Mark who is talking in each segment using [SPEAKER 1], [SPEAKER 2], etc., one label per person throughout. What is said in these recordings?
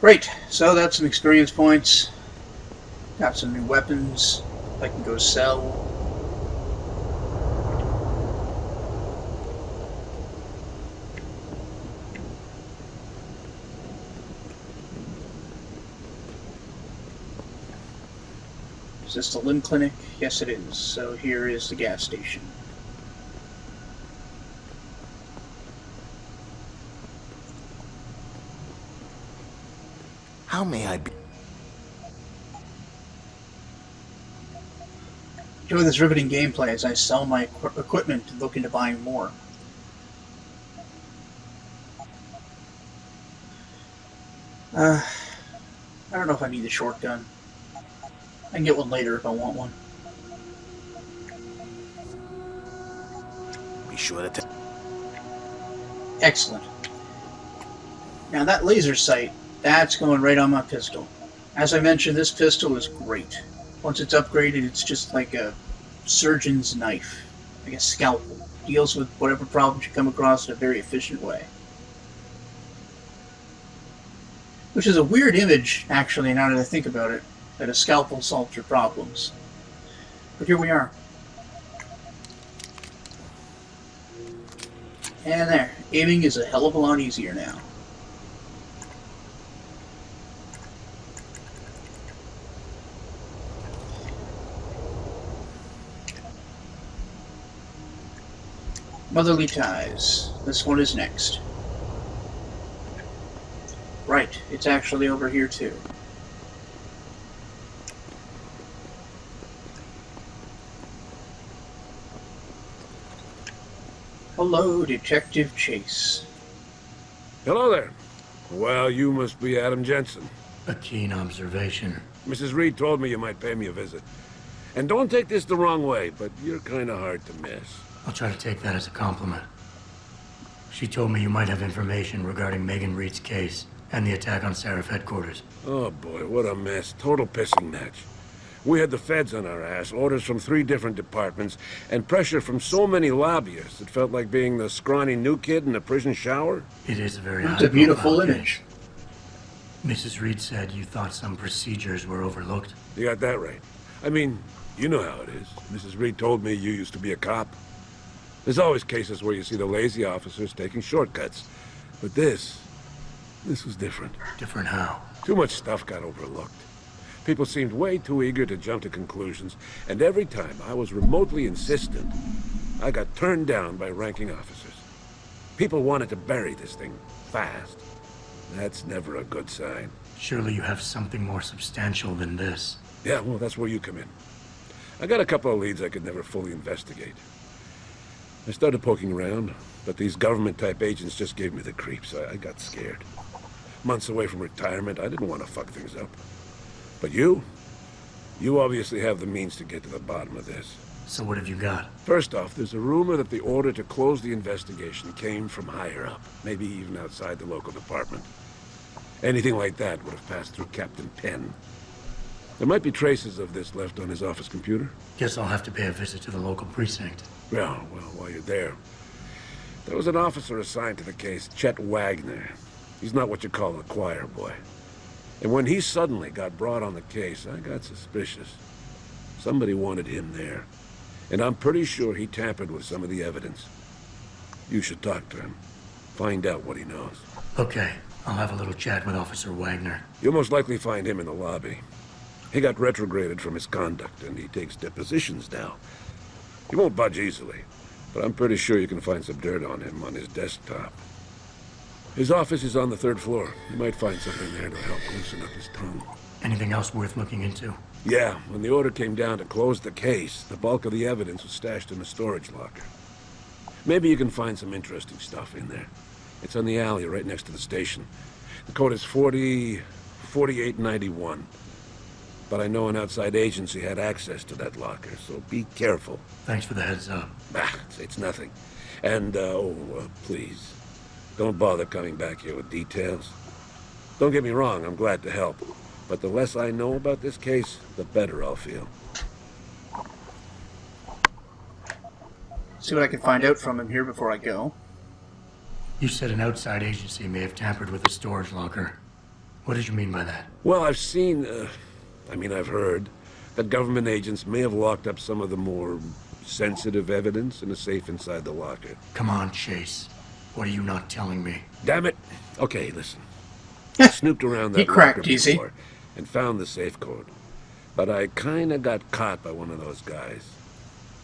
[SPEAKER 1] Great, so that's some experience points. Got some new weapons I can go sell. Is this the limb clinic? Yes, it is. So here is the gas station.
[SPEAKER 2] How may I be?
[SPEAKER 1] Enjoy this riveting gameplay as I sell my equipment and look into buying more. I don't know if I need the shotgun. I can get one later if I want one.
[SPEAKER 2] Be sure to
[SPEAKER 1] Excellent. Now that laser sight, that's going right on my pistol. As I mentioned, this pistol is great. Once it's upgraded, it's just like a surgeon's knife, like a scalpel. Deals with whatever problems you come across in a very efficient way. Which is a weird image, actually, now that I think about it, that a scalpel solves your problems. But here we are. And there. Aiming is a hell of a lot easier now. Motherly ties. This one is next. Right, it's actually over here too. Hello, Detective Chase.
[SPEAKER 3] Hello there. Well, you must be Adam Jensen.
[SPEAKER 4] A keen observation.
[SPEAKER 3] Mrs. Reed told me you might pay me a visit. And don't take this the wrong way, but you're kind of hard to miss.
[SPEAKER 4] I'll try to take that as a compliment. She told me you might have information regarding Megan Reed's case and the attack on Serif headquarters.
[SPEAKER 3] Oh boy, what a mess. Total pissing match. We had the feds on our ass, orders from 3 different departments, and pressure from so many lobbyists it felt like being the scrawny new kid in a prison shower.
[SPEAKER 4] It is a very
[SPEAKER 1] It's a beautiful
[SPEAKER 4] high-profile
[SPEAKER 1] image.
[SPEAKER 4] case. Mrs. Reed said you thought some procedures were overlooked.
[SPEAKER 3] You got that right. I mean, you know how it is. Mrs. Reed told me you used to be a cop. There's always cases where you see the lazy officers taking shortcuts. But this was different.
[SPEAKER 4] Different how?
[SPEAKER 3] Too much stuff got overlooked. People seemed way too eager to jump to conclusions, and every time I was remotely insistent, I got turned down by ranking officers. People wanted to bury this thing fast. That's never a good sign.
[SPEAKER 4] Surely you have something more substantial than this.
[SPEAKER 3] Yeah, well, that's where you come in. I got a couple of leads I could never fully investigate. I started poking around, but these government-type agents just gave me the creeps. I got scared. Months away from retirement, I didn't want to fuck things up. But you obviously have the means to get to the bottom of this.
[SPEAKER 4] So what have you got?
[SPEAKER 3] First off, there's a rumor that the order to close the investigation came from higher up, maybe even outside the local department. Anything like that would have passed through Captain Penn. There might be traces of this left on his office computer.
[SPEAKER 4] Guess I'll have to pay a visit to the local precinct.
[SPEAKER 3] Well, while you're there, there was an officer assigned to the case, Chet Wagner. He's not what you call a choir boy. And when he suddenly got brought on the case, I got suspicious. Somebody wanted him there. And I'm pretty sure he tampered with some of the evidence. You should talk to him. Find out what he knows.
[SPEAKER 4] Okay, I'll have a little chat with Officer Wagner.
[SPEAKER 3] You'll most likely find him in the lobby. He got retrograded from his conduct, and he takes depositions now. He won't budge easily, but I'm pretty sure you can find some dirt on him on his desktop. His office is on the 3rd floor. You might find something there to help loosen up his tongue.
[SPEAKER 4] Anything else worth looking into?
[SPEAKER 3] Yeah, when the order came down to close the case, the bulk of the evidence was stashed in a storage locker. Maybe you can find some interesting stuff in there. It's on the alley right next to the station. The code is 4891. But I know an outside agency had access to that locker, so be careful.
[SPEAKER 4] Thanks for the heads up.
[SPEAKER 3] It's nothing. And, please, don't bother coming back here with details. Don't get me wrong, I'm glad to help. But the less I know about this case, the better I'll feel.
[SPEAKER 1] See what I can find out from him here before I go.
[SPEAKER 4] You said an outside agency may have tampered with the storage locker. What did you mean by that?
[SPEAKER 3] Well, I've seen, I've heard that government agents may have locked up some of the more sensitive evidence in a safe inside the locker.
[SPEAKER 4] Come on, Chase. What are you not telling me?
[SPEAKER 3] Damn it. Okay, listen. I snooped around
[SPEAKER 1] He
[SPEAKER 3] that locker
[SPEAKER 1] cracked easy.
[SPEAKER 3] before and found the safe code. But I kinda got caught by one of those guys.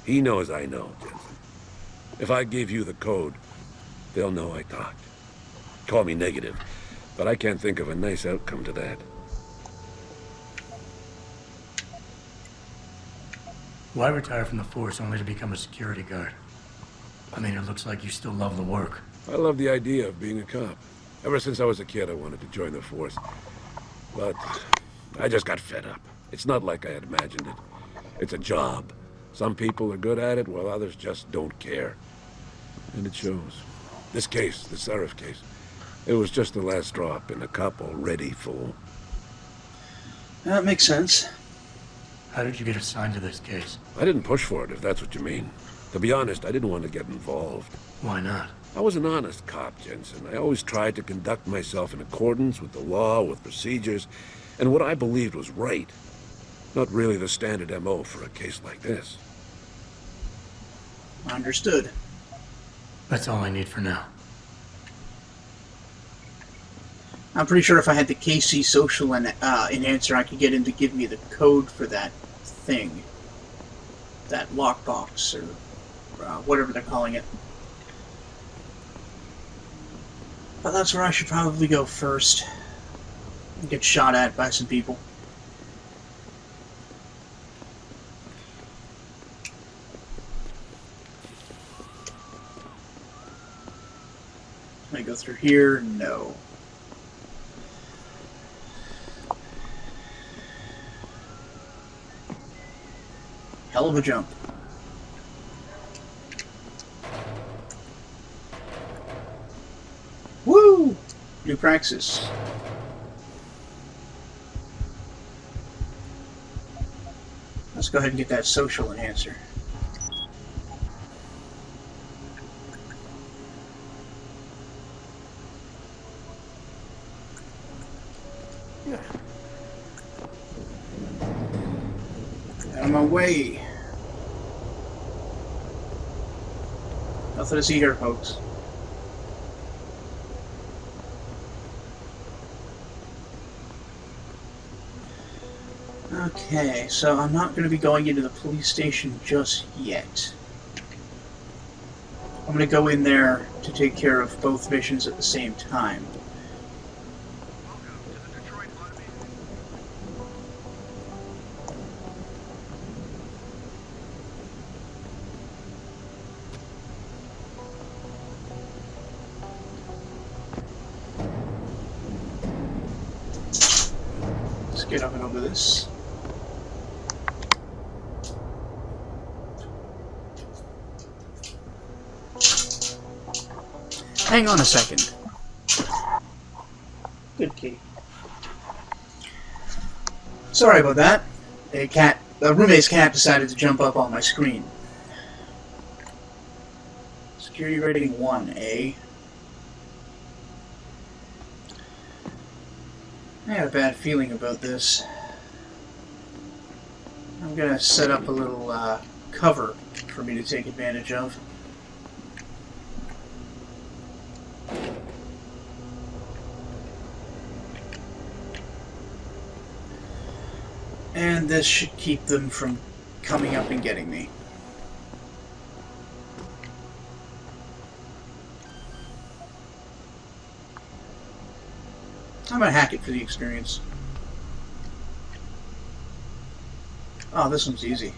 [SPEAKER 3] He knows I know, Jensen. If I give you the code, they'll know I talked. Call me negative, but I can't think of a nice outcome to that.
[SPEAKER 4] Why retire from the force only to become a security guard? I mean, it looks like you still love the work.
[SPEAKER 3] I love the idea of being a cop. Ever since I was a kid, I wanted to join the force. But I just got fed up. It's not like I had imagined it. It's a job. Some people are good at it, while others just don't care. And it shows. This case, the Serif case, it was just the last drop in a cup already full.
[SPEAKER 1] That makes sense.
[SPEAKER 4] How did you get assigned to this case?
[SPEAKER 3] I didn't push for it, if that's what you mean. To be honest, I didn't want to get involved.
[SPEAKER 4] Why not?
[SPEAKER 3] I was an honest cop, Jensen. I always tried to conduct myself in accordance with the law, with procedures, and what I believed was right. Not really the standard MO for a case like this.
[SPEAKER 1] Understood.
[SPEAKER 4] That's all I need for now.
[SPEAKER 1] I'm pretty sure if I had the KC social enhancer, I could get him to give me the code for that thing. That lockbox, or whatever they're calling it. But that's where I should probably go first. And get shot at by some people. Can I go through here? No. Hell of a jump. Woo! New praxis. Let's go ahead and get that social enhancer. Out of my way. Nothing to see here, folks. Okay, so I'm not going to be going into the police station just yet. I'm going to go in there to take care of both missions at the same time. Let's get up and over this. Hang on a second. Good key. Sorry about that. A roommate's cat decided to jump up on my screen. Security rating 1, eh? I had a bad feeling about this. I'm gonna set up a little cover for me to take advantage of. And this should keep them from coming up and getting me. I'm gonna hack it for the experience. Oh, this one's easy.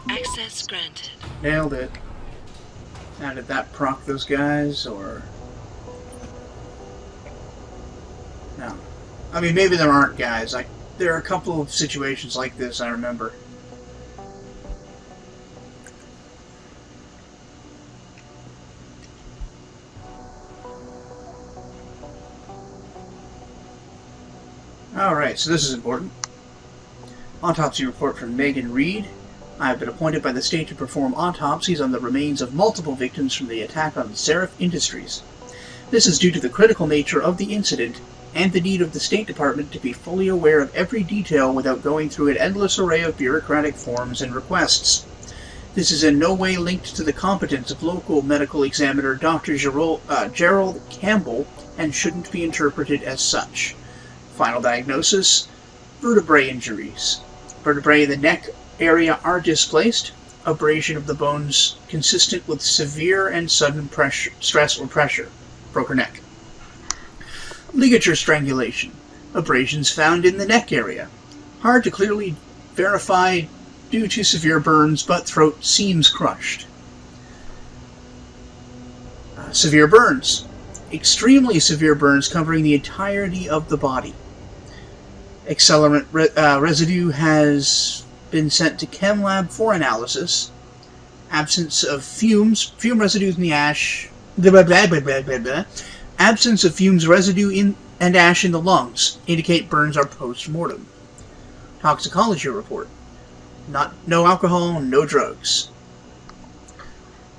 [SPEAKER 2] Access granted.
[SPEAKER 1] Nailed it. Now, did that proc those guys, or... No. I mean, maybe there aren't guys. There are a couple of situations like this I remember. Alright, so this is important. Autopsy report from Megan Reed. I have been appointed by the state to perform autopsies on the remains of multiple victims from the attack on Serif Industries. This is due to the critical nature of the incident and the need of the State Department to be fully aware of every detail without going through an endless array of bureaucratic forms and requests. This is in no way linked to the competence of local medical examiner Dr. Gerald Campbell and shouldn't be interpreted as such. Final diagnosis: vertebrae injuries. Vertebrae in the neck area are displaced. Abrasion of the bones consistent with severe and sudden stress or pressure. Broke her neck. Ligature strangulation. Abrasions found in the neck area. Hard to clearly verify due to severe burns, but throat seems crushed. Severe burns. Extremely severe burns covering the entirety of the body. Accelerant residue has been sent to Chem Lab for analysis. Absence of fume residues in the ash. Absence of fumes residue and ash in the lungs indicate burns are post-mortem. Toxicology report. No alcohol, no drugs.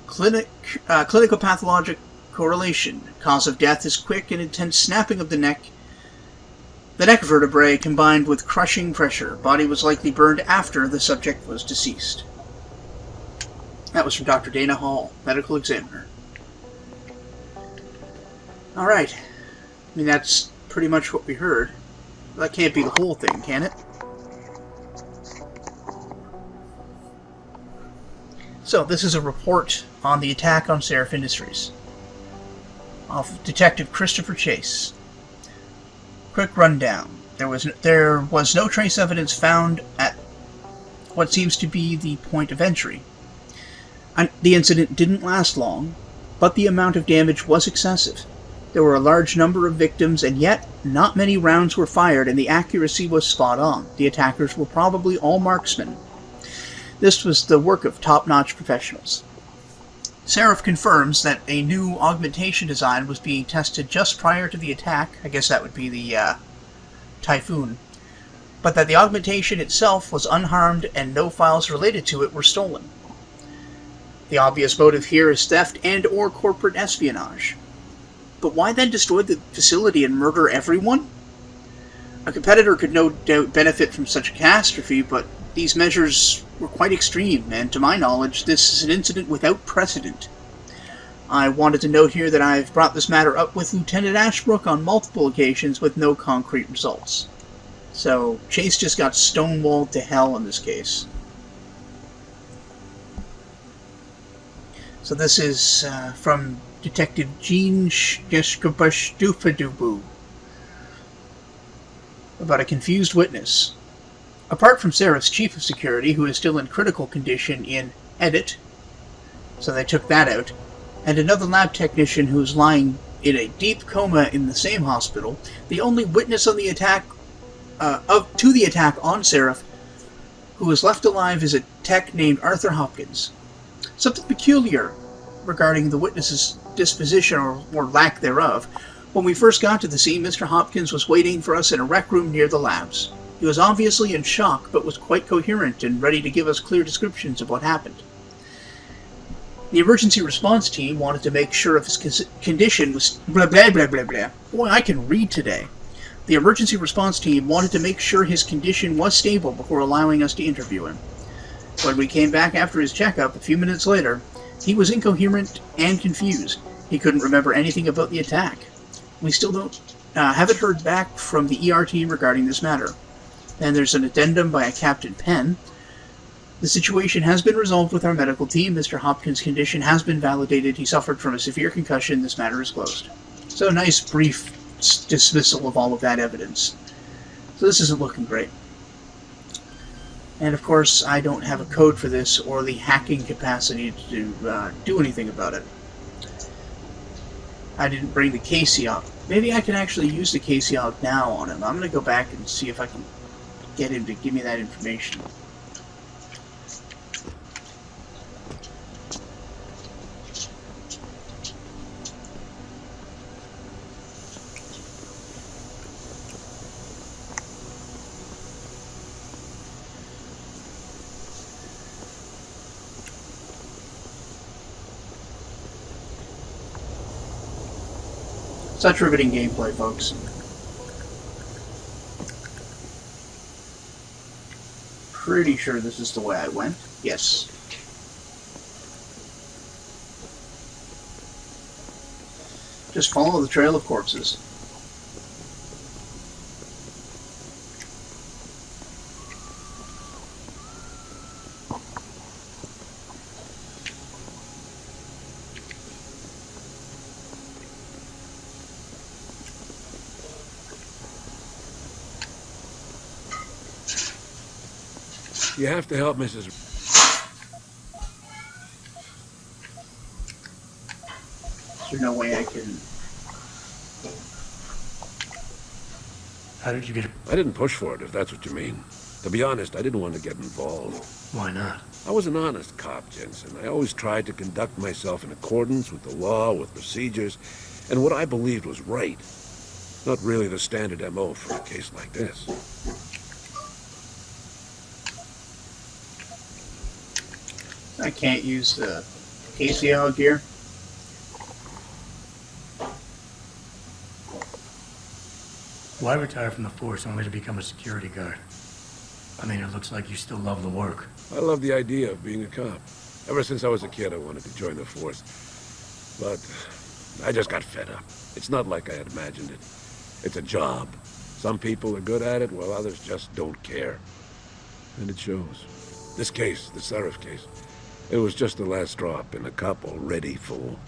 [SPEAKER 1] Clinical pathologic correlation. Cause of death is quick and intense snapping of the neck. The neck vertebrae combined with crushing pressure. Body was likely burned after the subject was deceased. That was from Dr. Dana Hall, medical examiner. Alright. I mean, that's pretty much what we heard. That can't be the whole thing, can it? So, this is a report on the attack on Serif Industries of Detective Christopher Chase. Quick rundown. There was no trace evidence found at what seems to be the point of entry. The incident didn't last long, but the amount of damage was excessive. There were a large number of victims, and yet not many rounds were fired, and the accuracy was spot on. The attackers were probably all marksmen. This was the work of top-notch professionals. Serif confirms that a new augmentation design was being tested just prior to the attack. I guess that would be the Typhoon. But that the augmentation itself was unharmed and no files related to it were stolen. The obvious motive here is theft and/or corporate espionage. But why then destroy the facility and murder everyone? A competitor could no doubt benefit from such a catastrophe, but these measures were quite extreme, and to my knowledge, this is an incident without precedent. I wanted to note here that I've brought this matter up with Lieutenant Ashbrook on multiple occasions with no concrete results. So, Chase just got stonewalled to hell in this case. So this is from Detective Jean Shkeshkabashdufadubu about a confused witness. Apart from Serif's chief of security, who is still in critical condition in edit, so they took that out, and another lab technician who is lying in a deep coma in the same hospital, the only witness on the attack to the attack on Serif who was left alive is a tech named Arthur Hopkins. Something peculiar regarding the witness's disposition or lack thereof. When we first got to the scene, Mr. Hopkins was waiting for us in a rec room near the labs. He was obviously in shock, but was quite coherent and ready to give us clear descriptions of what happened. The emergency response team wanted to make sure if his condition was blah blah blah blah blah. Boy, I can read today. The emergency response team wanted to make sure his condition was stable before allowing us to interview him. When we came back after his checkup a few minutes later, he was incoherent and confused. He couldn't remember anything about the attack. We still haven't heard back from the ER team regarding this matter. And there's an addendum by a Captain Penn. The situation has been resolved with our medical team. Mr. Hopkins' condition has been validated. He suffered from a severe concussion. This matter is closed. So a nice brief dismissal of all of that evidence. So this isn't looking great. And of course, I don't have a code for this or the hacking capacity to do anything about it. I didn't bring the KCOG. Maybe I can actually use the KCOG now on him. I'm going to go back and see if I can get him to give me that information. Such riveting gameplay, folks. Pretty sure this is the way I went. Yes. Just follow the trail of corpses.
[SPEAKER 3] You have to help Mrs.
[SPEAKER 1] There's no way I can...
[SPEAKER 4] How did you get...
[SPEAKER 3] I didn't push for it, if that's what you mean. To be honest, I didn't want to get involved.
[SPEAKER 4] Why not?
[SPEAKER 3] I was an honest cop, Jensen. I always tried to conduct myself in accordance with the law, with procedures, and what I believed was right. Not really the standard MO for a case like this.
[SPEAKER 1] I can't use the KCL gear.
[SPEAKER 4] Why retire from the force only to become a security guard? I mean, it looks like you still love the work.
[SPEAKER 3] I love the idea of being a cop. Ever since I was a kid, I wanted to join the force. But I just got fed up. It's not like I had imagined it. It's a job. Some people are good at it, while others just don't care. And it shows. This case, the Serif case, it was just the last drop in a cup already full.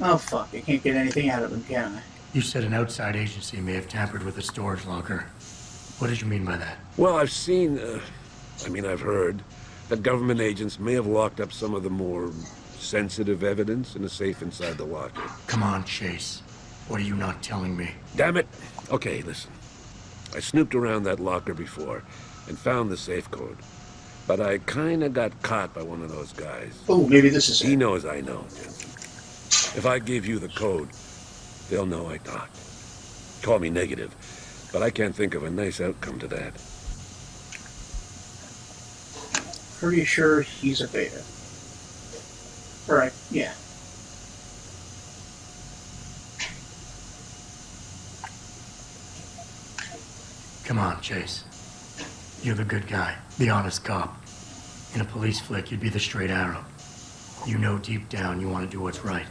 [SPEAKER 1] Oh fuck, I can't get anything out of them, can I?
[SPEAKER 4] You said an outside agency may have tampered with the storage locker. What did you mean by that?
[SPEAKER 3] Well, I've seen, I've heard that government agents may have locked up some of the more sensitive evidence in a safe inside the locker.
[SPEAKER 4] Come on, Chase. What are you not telling me?
[SPEAKER 3] Damn it! Okay, listen. I snooped around that locker before and found the safe code. But I kinda got caught by one of those guys.
[SPEAKER 1] Oh, maybe this is
[SPEAKER 3] He
[SPEAKER 1] it.
[SPEAKER 3] knows I know, Jensen. If I give you the code, they'll know I talked. Call me negative, but I can't think of a nice outcome to that.
[SPEAKER 1] Pretty sure he's a beta. Alright, yeah.
[SPEAKER 4] Come on, Chase. You're the good guy, the honest cop. In a police flick, you'd be the straight arrow. You know deep down you want to do what's right.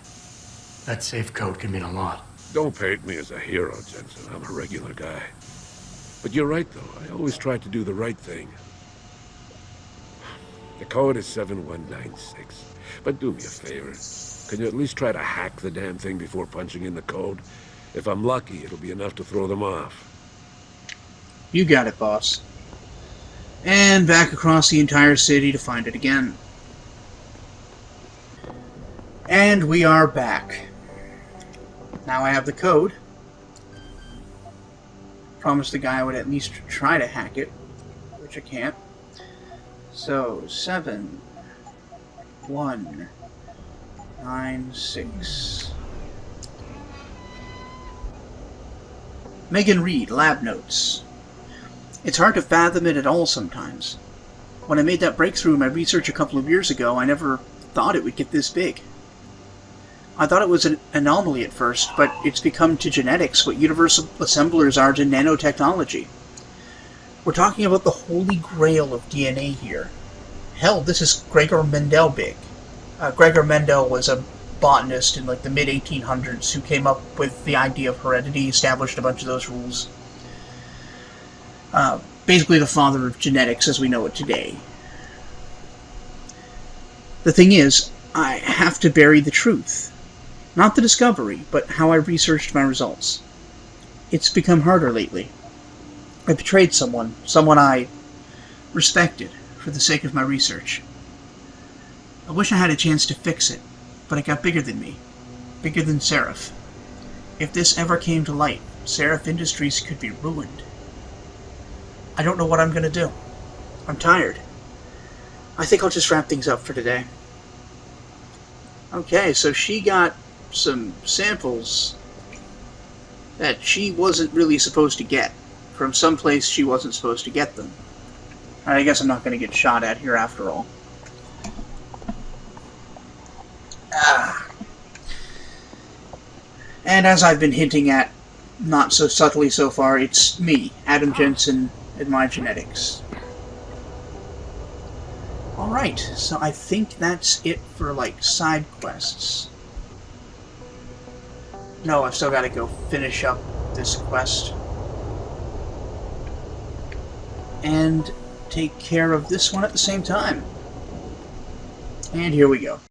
[SPEAKER 4] That safe code could mean a lot.
[SPEAKER 3] Don't paint me as a hero, Jensen. I'm a regular guy. But you're right, though. I always tried to do the right thing. The code is 7196. But do me a favor. Can you at least try to hack the damn thing before punching in the code? If I'm lucky, it'll be enough to throw them off.
[SPEAKER 1] You got it, boss. And back across the entire city to find it again. And we are back. Now I have the code. Promised the guy I would at least try to hack it, which I can't. So, 7196. Megan Reed, lab notes. It's hard to fathom it at all sometimes. When I made that breakthrough in my research a couple of years ago, I never thought it would get this big. I thought it was an anomaly at first, but it's become to genetics what universal assemblers are to nanotechnology. We're talking about the holy grail of DNA here. Hell, this is Gregor Mendel big. Gregor Mendel was a botanist in like the mid-1800s who came up with the idea of heredity, established a bunch of those rules. Basically the father of genetics as we know it today. The thing is, I have to bury the truth. Not the discovery, but how I researched my results. It's become harder lately. I betrayed someone I respected for the sake of my research. I wish I had a chance to fix it, but it got bigger than me. Bigger than Serif. If this ever came to light, Serif Industries could be ruined. I don't know what I'm gonna do. I'm tired. I think I'll just wrap things up for today. Okay, so she got some samples that she wasn't really supposed to get. From some place she wasn't supposed to get them. I guess I'm not going to get shot at here after all. And as I've been hinting at, not so subtly so far, it's me, Adam Jensen, and my genetics. Alright, so I think that's it for, like, side quests. No, I've still got to go finish up this quest. And take care of this one at the same time. And here we go.